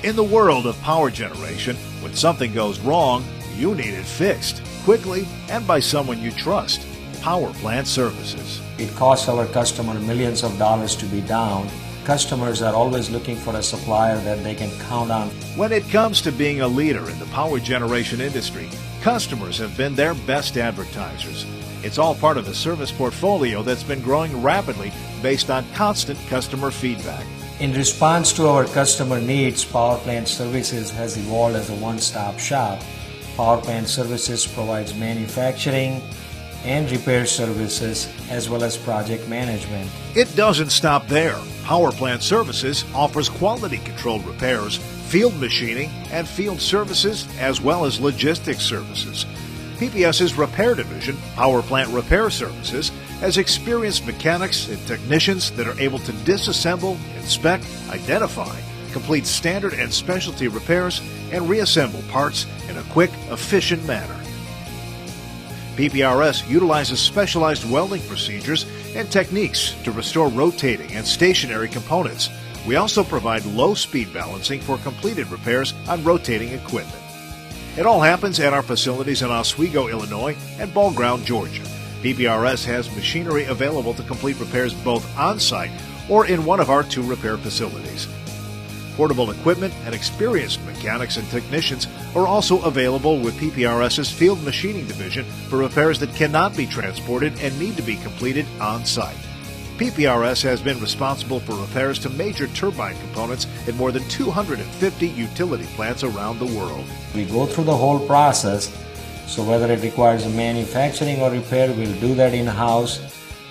In the world of power generation, when something goes wrong, you need it fixed quickly and by someone you trust. Power Plant Services. It costs our customer millions of dollars to be down. Customers are always looking for a supplier that they can count on. When it comes to being a leader in the power generation industry, customers have been their best advertisers. It's all part of a service portfolio that's been growing rapidly based on constant customer feedback. In response to our customer needs, Power Plant Services has evolved as a one-stop shop. Power Plant Services provides manufacturing and repair services as well as project management. It doesn't stop there. Power Plant Services offers quality controlled repairs, field machining, and field services, as well as logistics services. PPS's repair division, Power Plant Repair Services, has experienced mechanics and technicians that are able to disassemble, inspect, identify, complete standard and specialty repairs, and reassemble parts in a quick, efficient manner. PPRS utilizes specialized welding procedures and techniques to restore rotating and stationary components. We also provide low-speed balancing for completed repairs on rotating equipment. It all happens at our facilities in Oswego, Illinois, and Ball Ground, Georgia. PPRS has machinery available to complete repairs both on-site or in one of our 2 repair facilities. Portable equipment and experienced mechanics and technicians are also available with PPRS's Field Machining Division for repairs that cannot be transported and need to be completed on-site. PPRS has been responsible for repairs to major turbine components in more than 250 utility plants around the world. We go through the whole process, so whether it requires manufacturing or repair, we'll do that in-house,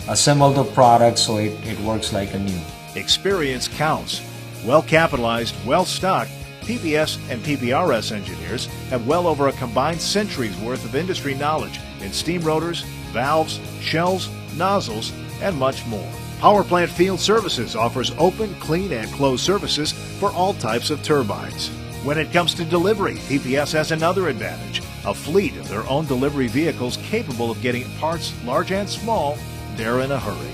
assemble the product so it works like a new. Experience counts. Well-capitalized, well-stocked, PPS and PPRS engineers have well over a combined century's worth of industry knowledge in steam rotors, valves, shells, nozzles, and much more. Power Plant Field Services offers open, clean, and closed services for all types of turbines. When it comes to delivery, PPS has another advantage, a fleet of their own delivery vehicles capable of getting parts large and small there in a hurry.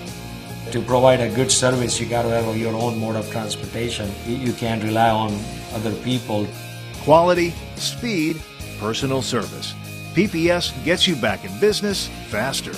To provide a good service, you got to have your own mode of transportation. You can't rely on other people. Quality, speed, personal service. PPS gets you back in business faster.